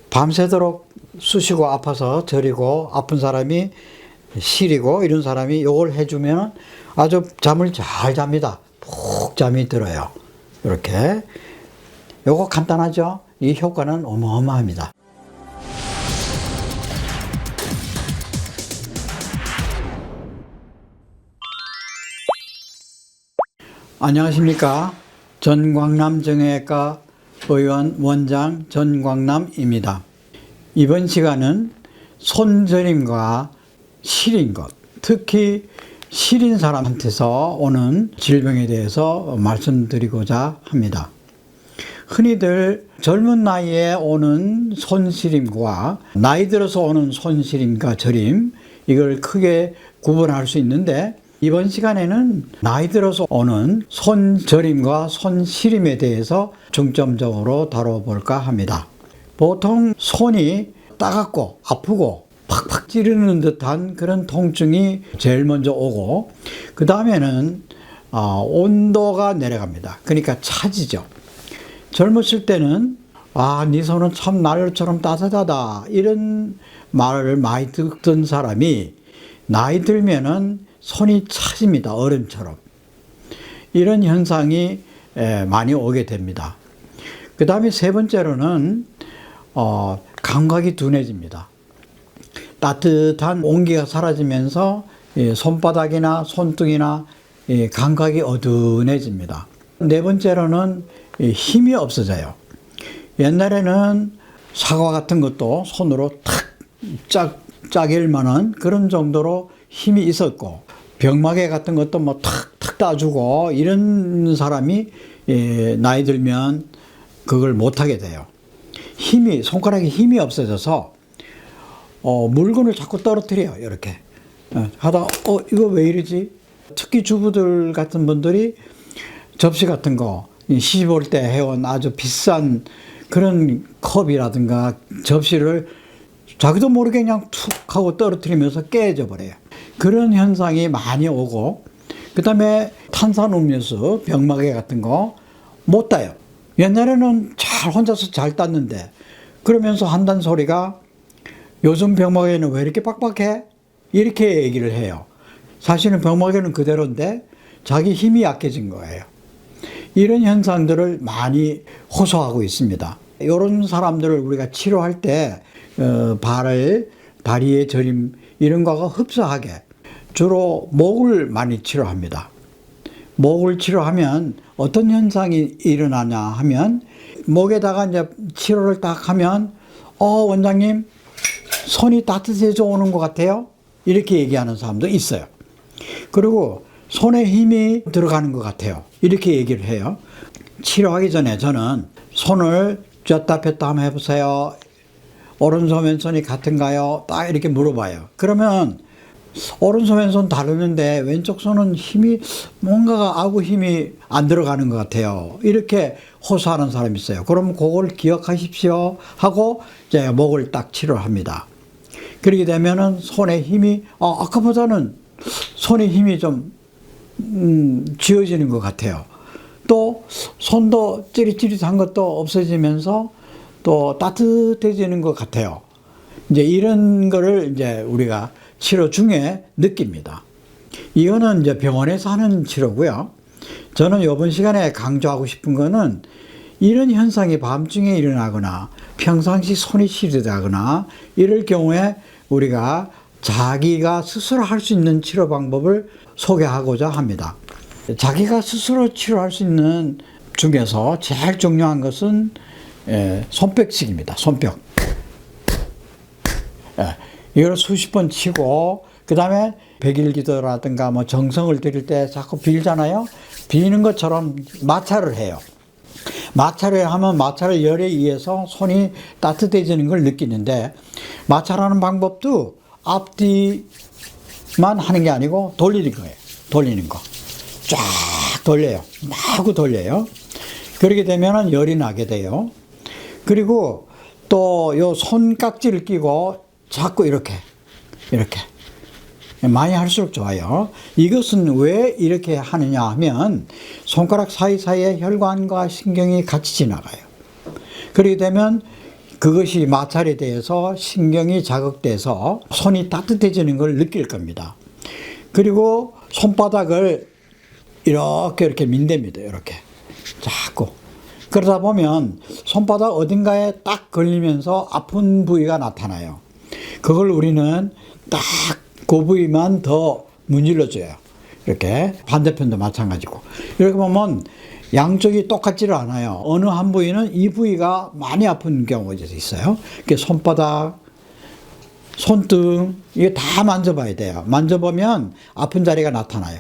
밤새도록 쑤시고 아파서 저리고 아픈 사람이 시리고 이런 사람이 요걸 해주면 아주 잠을 잘 잡니다. 푹 잠이 들어요. 이렇게. 요거 간단하죠? 이 효과는 어마어마합니다. 안녕하십니까. 전광남 정형외과 의원 원장 전광남입니다. 이번 시간은 손저림과 시린 것, 특히 시린 사람한테서 오는 질병에 대해서 말씀드리고자 합니다. 흔히들 젊은 나이에 오는 손시림과 나이 들어서 오는 손시림과 저림, 이걸 크게 구분할 수 있는데, 이번 시간에는 나이 들어서 오는 손저림과 손시림에 대해서 중점적으로 다뤄볼까 합니다. 보통 손이 따갑고 아프고 팍팍 찌르는 듯한 그런 통증이 제일 먼저 오고, 그 다음에는 온도가 내려갑니다. 그러니까 차지죠. 젊었을 때는 네 손은 참 난로처럼 따뜻하다, 이런 말을 많이 듣던 사람이 나이 들면은 손이 차집니다. 얼음처럼. 이런 현상이 많이 오게 됩니다. 그 다음에 세 번째로는 감각이 둔해집니다. 따뜻한 온기가 사라지면서 손바닥이나 손등이나 감각이 어두워집니다. 네 번째로는 힘이 없어져요. 옛날에는 사과 같은 것도 손으로 탁 짜길 만한 그런 정도로 힘이 있었고, 병마개 같은 것도 뭐 탁탁 따주고 이런 사람이 나이 들면 그걸 못하게 돼요. 손가락에 힘이 없어져서 물건을 자꾸 떨어뜨려요. 이렇게 하다가 이거 왜 이러지? 특히 주부들 같은 분들이 접시 같은 거 시집 올 때 해온 아주 비싼 그런 컵이라든가 접시를 자기도 모르게 그냥 툭 하고 떨어뜨리면서 깨져 버려요. 그런 현상이 많이 오고, 그 다음에 탄산음료수, 병마개 같은 거 못 따요. 옛날에는 혼자서 잘 땄는데, 그러면서 한단 소리가 요즘 병마개는 왜 이렇게 빡빡해? 이렇게 얘기를 해요. 사실은 병마개는 그대로인데 자기 힘이 약해진 거예요. 이런 현상들을 많이 호소하고 있습니다. 이런 사람들을 우리가 치료할 때 다리의 저림 이런 거가 흡사하게 주로 목을 많이 치료합니다. 목을 치료하면 어떤 현상이 일어나냐 하면, 목에다가 이제 치료를 딱 하면 원장님 손이 따뜻해져 오는 것 같아요, 이렇게 얘기하는 사람도 있어요. 그리고 손에 힘이 들어가는 것 같아요, 이렇게 얘기를 해요. 치료하기 전에 저는 손을 쥐었다 폈다 한번 해보세요, 오른손 왼손이 같은가요? 딱 이렇게 물어봐요. 그러면 오른손 왼손 다르는데 왼쪽 손은 뭔가가 아구 힘이 안 들어가는 것 같아요, 이렇게 호소하는 사람이 있어요. 그럼 그걸 기억하십시오 하고 이제 목을 딱 치료합니다. 그렇게 되면은 손에 힘이 아까보다는 손에 힘이 좀 쥐어지는 것 같아요. 또 손도 찌릿찌릿한 것도 없어지면서 또 따뜻해지는 것 같아요. 이제 이런 거를 이제 우리가 치료 중에 느낍니다. 이거는 이제 병원에서 하는 치료고요. 저는 이번 시간에 강조하고 싶은 거는, 이런 현상이 밤중에 일어나거나 평상시 손이 시리다거나 이럴 경우에 우리가 자기가 스스로 할 수 있는 치료 방법을 소개하고자 합니다. 자기가 스스로 치료할 수 있는 중에서 제일 중요한 것은 손뼉치기입니다. 손뼉. 이걸 수십 번 치고, 그 다음에 백일기도라든가 뭐 정성을 드릴 때 자꾸 빌잖아요. 비는 것처럼 마찰을 해요. 마찰을 하면 마찰 열에 의해서 손이 따뜻해지는 걸 느끼는데, 마찰하는 방법도 앞뒤만 하는 게 아니고 돌리는 거예요. 돌리는 거. 쫙 돌려요. 마구 돌려요. 그렇게 되면 열이 나게 돼요. 그리고 또 요 손깍지를 끼고 자꾸 이렇게 많이 할수록 좋아요. 이것은 왜 이렇게 하느냐 하면, 손가락 사이사이에 혈관과 신경이 같이 지나가요. 그렇게 되면 그것이 마찰에 대해서 신경이 자극돼서 손이 따뜻해지는 걸 느낄 겁니다. 그리고 손바닥을 이렇게 민댑니다. 이렇게 자꾸. 그러다 보면 손바닥 어딘가에 딱 걸리면서 아픈 부위가 나타나요. 그걸 우리는 딱 그 부위만 더 문질러줘요. 이렇게 반대편도 마찬가지고. 이렇게 보면 양쪽이 똑같지를 않아요. 어느 한 부위는 이 부위가 많이 아픈 경우가 있어요. 손바닥, 손등, 이게 다 만져봐야 돼요. 만져보면 아픈 자리가 나타나요.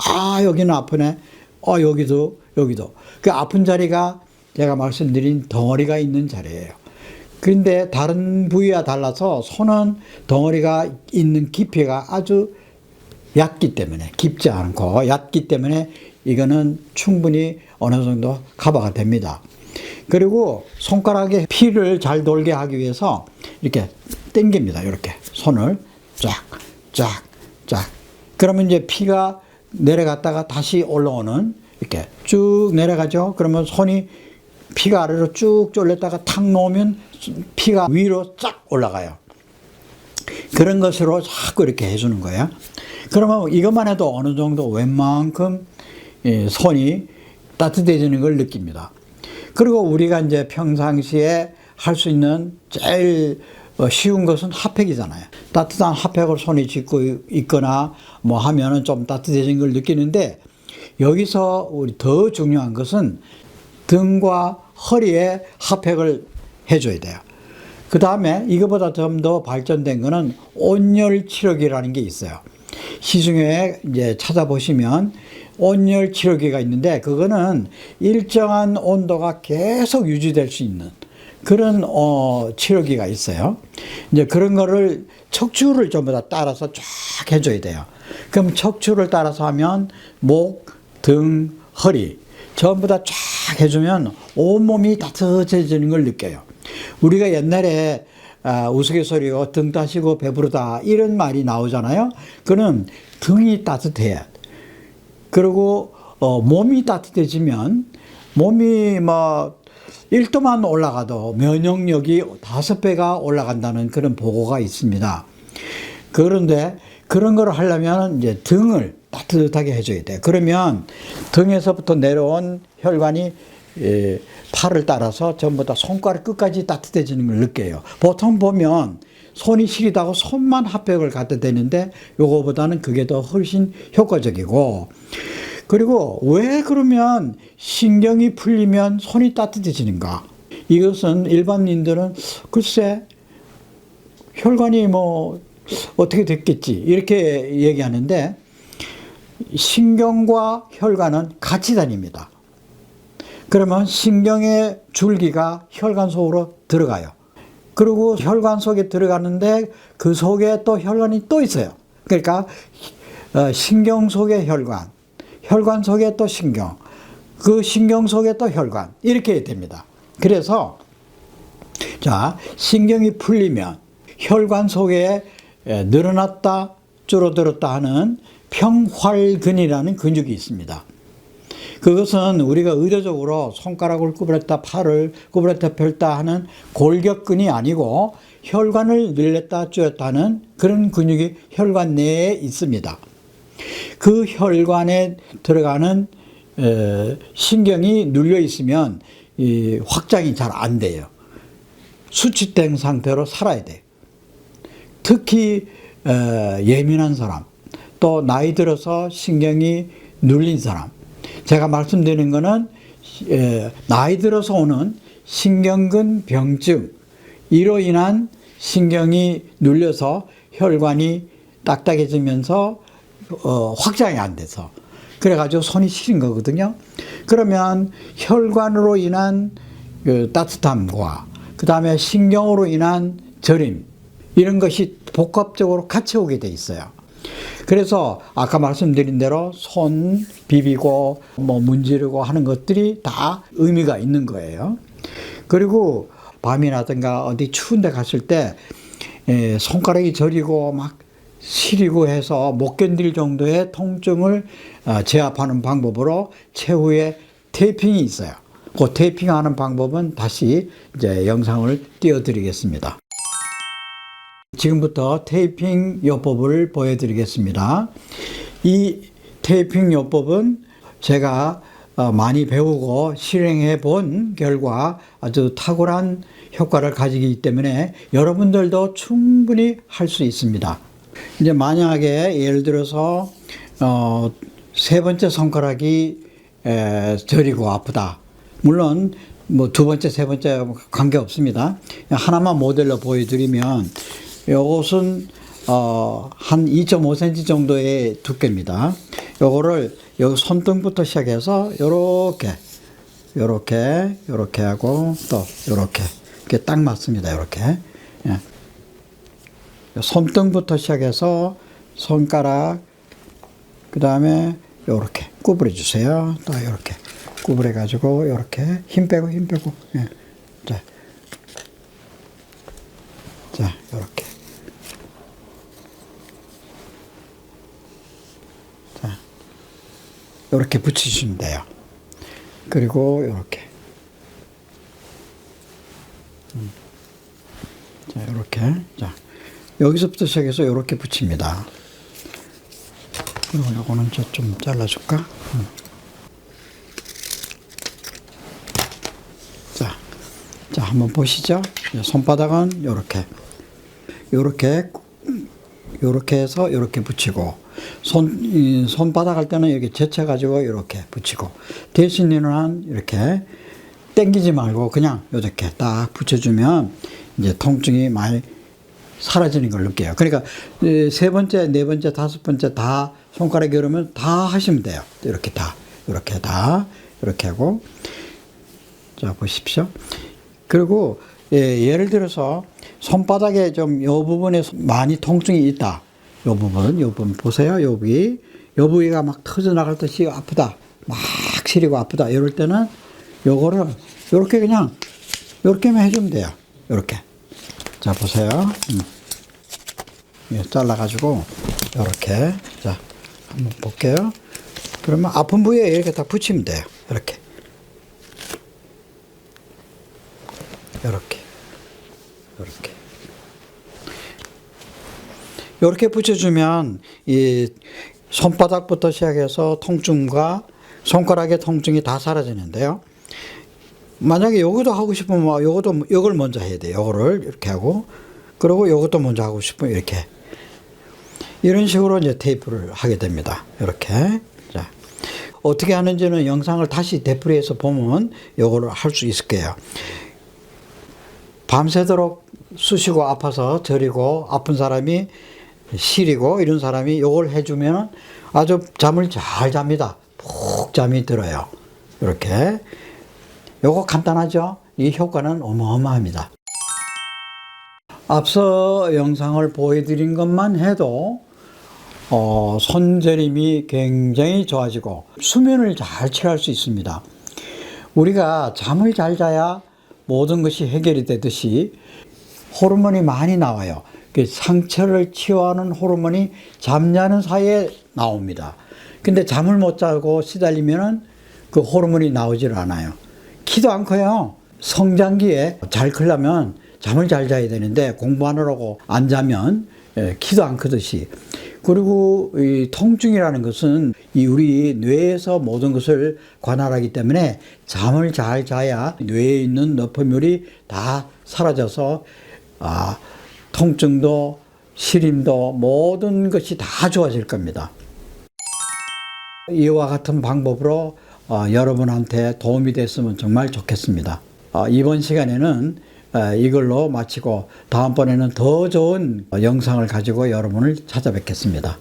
아, 여기는 아프네. 여기도. 그 아픈 자리가 제가 말씀드린 덩어리가 있는 자리예요. 그런데 다른 부위와 달라서 손은 덩어리가 있는 깊이가 아주 얕기 때문에, 깊지 않고 얕기 때문에 이거는 충분히 어느 정도 커버가 됩니다. 그리고 손가락에 피를 잘 돌게 하기 위해서 이렇게 당깁니다. 이렇게 손을 쫙. 그러면 이제 피가 내려갔다가 다시 올라오는, 이렇게 쭉 내려가죠. 그러면 손이 피가 아래로 쭉 쫄렸다가 탁 놓으면 피가 위로 쫙 올라가요. 그런 것으로 자꾸 이렇게 해주는 거예요. 그러면 이것만 해도 어느 정도 웬만큼 손이 따뜻해지는 걸 느낍니다. 그리고 우리가 이제 평상시에 할 수 있는 제일 쉬운 것은 핫팩이잖아요. 따뜻한 핫팩을 손에 쥐고 있거나 뭐 하면은 좀 따뜻해진 걸 느끼는데, 여기서 우리 더 중요한 것은 등과 허리에 핫팩을 해줘야 돼요. 그 다음에 이거보다 좀 더 발전된 거는 온열 치료기라는 게 있어요. 시중에 이제 찾아보시면 온열 치료기가 있는데, 그거는 일정한 온도가 계속 유지될 수 있는 그런 치료기가 있어요. 이제 그런 거를 척추를 전부 다 따라서 쫙 해줘야 돼요. 그럼 척추를 따라서 하면 목, 등, 허리 전부 다 쫙 해주면 온몸이 따뜻해지는 걸 느껴요. 우리가 옛날에 우스갯소리로 등 따시고 배부르다 이런 말이 나오잖아요. 그는 등이 따뜻해야. 그리고 몸이 따뜻해지면 몸이 뭐 1도만 올라가도 면역력이 5배가 올라간다는 그런 보고가 있습니다. 그런데 그런 걸 하려면 이제 등을 따뜻하게 해줘야 돼요. 그러면 등에서부터 내려온 혈관이 팔을 따라서 전부 다 손가락 끝까지 따뜻해지는 걸 느껴요. 보통 보면 손이 시리다고 손만 핫팩을 갖다 대는데 요거보다는 그게 더 훨씬 효과적이고, 그리고 왜 그러면 신경이 풀리면 손이 따뜻해지는가? 이것은 일반인들은 글쎄 혈관이 뭐 어떻게 됐겠지 이렇게 얘기하는데, 신경과 혈관은 같이 다닙니다. 그러면 신경의 줄기가 혈관 속으로 들어가요. 그리고 혈관 속에 들어가는데 그 속에 또 혈관이 또 있어요. 그러니까 신경 속에 혈관, 혈관 속에 또 신경, 그 신경 속에 또 혈관, 이렇게 됩니다. 그래서 자, 신경이 풀리면 혈관 속에 늘어났다 줄어들었다 하는 평활근이라는 근육이 있습니다. 그것은 우리가 의도적으로 손가락을 구부렸다 팔을 구부렸다 펼다 하는 골격근이 아니고 혈관을 늘렸다 줄였다 하는 그런 근육이 혈관 내에 있습니다. 그 혈관에 들어가는 신경이 눌려 있으면 이 확장이 잘 안 돼요. 수축된 상태로 살아야 돼요. 특히 예민한 사람, 또 나이 들어서 신경이 눌린 사람, 제가 말씀드리는 거는 나이 들어서 오는 신경근 병증, 이로 인한 신경이 눌려서 혈관이 딱딱해지면서 확장이 안 돼서 그래가지고 손이 시린 거거든요. 그러면 혈관으로 인한 그 따뜻함과 그 다음에 신경으로 인한 저림, 이런 것이 복합적으로 같이 오게 돼 있어요. 그래서 아까 말씀드린 대로 손 비비고 뭐 문지르고 하는 것들이 다 의미가 있는 거예요. 그리고 밤이라든가 어디 추운 데 갔을 때 손가락이 저리고 막 시리고 해서 못 견딜 정도의 통증을 제압하는 방법으로 최후의 테이핑이 있어요. 그 테이핑하는 방법은 다시 이제 영상을 띄워드리겠습니다. 지금부터 테이핑 요법을 보여드리겠습니다. 이 테이핑 요법은 제가 많이 배우고 실행해 본 결과 아주 탁월한 효과를 가지기 때문에 여러분들도 충분히 할 수 있습니다. 이제 만약에 예를 들어서 세 번째 손가락이 저리고 아프다. 물론 뭐 두 번째, 세 번째 관계 없습니다. 하나만 모델로 보여드리면 요것은 한 2.5cm 정도의 두께입니다. 요거를 여기 손등부터 시작해서 요렇게 하고 또 요렇게 이렇게 딱 맞습니다. 요렇게. 예. 손등부터 시작해서 손가락 그 다음에 요렇게 구부려 주세요. 또 요렇게 구부려 가지고 요렇게 힘 빼고 예. 자 요렇게 이렇게 붙이시면 돼요. 그리고 이렇게 자 이렇게 자 여기서부터 시작해서 이렇게 붙입니다. 그리고 이거는 좀 잘라줄까? 자 한번 보시죠. 손바닥은 요렇게 해서 이렇게 붙이고 손바닥 할 때는 이렇게 젖혀가지고 이렇게 붙이고 대신에는 이렇게 당기지 말고 그냥 이렇게 딱 붙여주면 이제 통증이 많이 사라지는 걸 느껴요. 그러니까 세 번째, 네 번째, 다섯 번째 다 손가락이 그러면 다 하시면 돼요. 이렇게 하고 자 보십시오. 그리고 예를 들어서 손바닥에 좀 요 부분에 많이 통증이 있다. 요 부분 보세요. 요 부위가 막 터져나갈 듯이 아프다. 막 시리고 아프다. 이럴 때는 요거를 요렇게 그냥 요렇게만 해주면 돼요. 요렇게. 자, 보세요. 잘라가지고 요렇게. 자, 한번 볼게요. 그러면 아픈 부위에 이렇게 딱 붙이면 돼요. 이렇게. 이렇게 붙여주면 이 손바닥부터 시작해서 통증과 손가락의 통증이 다 사라지는데요. 만약에 요것도 하고 싶으면 요걸 먼저 해야 돼요. 요거를 이렇게 하고 그리고 요것도 먼저 하고 싶으면 이렇게 이런 식으로 이제 테이프를 하게 됩니다. 이렇게. 자, 어떻게 하는지는 영상을 다시 되풀이해서 보면 요거를 할 수 있을 거예요. 밤새도록 쑤시고 아파서 저리고 아픈 사람이 시리고 이런 사람이 요걸 해주면 아주 잠을 잘 잡니다. 푹 잠이 들어요. 이렇게. 요거 간단하죠? 이 효과는 어마어마합니다. 앞서 영상을 보여드린 것만 해도 손저림이 굉장히 좋아지고 수면을 잘 취할 수 있습니다. 우리가 잠을 잘 자야 모든 것이 해결이 되듯이 호르몬이 많이 나와요. 상처를 치유하는 호르몬이 잠자는 사이에 나옵니다. 근데 잠을 못 자고 시달리면은 그 호르몬이 나오질 않아요. 키도 않고요. 성장기에 잘 크려면 잠을 잘 자야 되는데 공부하느라고 안 자면 키도 안 크듯이. 그리고 이 통증이라는 것은 이 우리 뇌에서 모든 것을 관할하기 때문에 잠을 잘 자야 뇌에 있는 너프물이 다 사라져서 통증도 시림도 모든 것이 다 좋아질 겁니다. 이와 같은 방법으로 여러분한테 도움이 됐으면 정말 좋겠습니다. 이번 시간에는 이걸로 마치고 다음번에는 더 좋은 영상을 가지고 여러분을 찾아뵙겠습니다.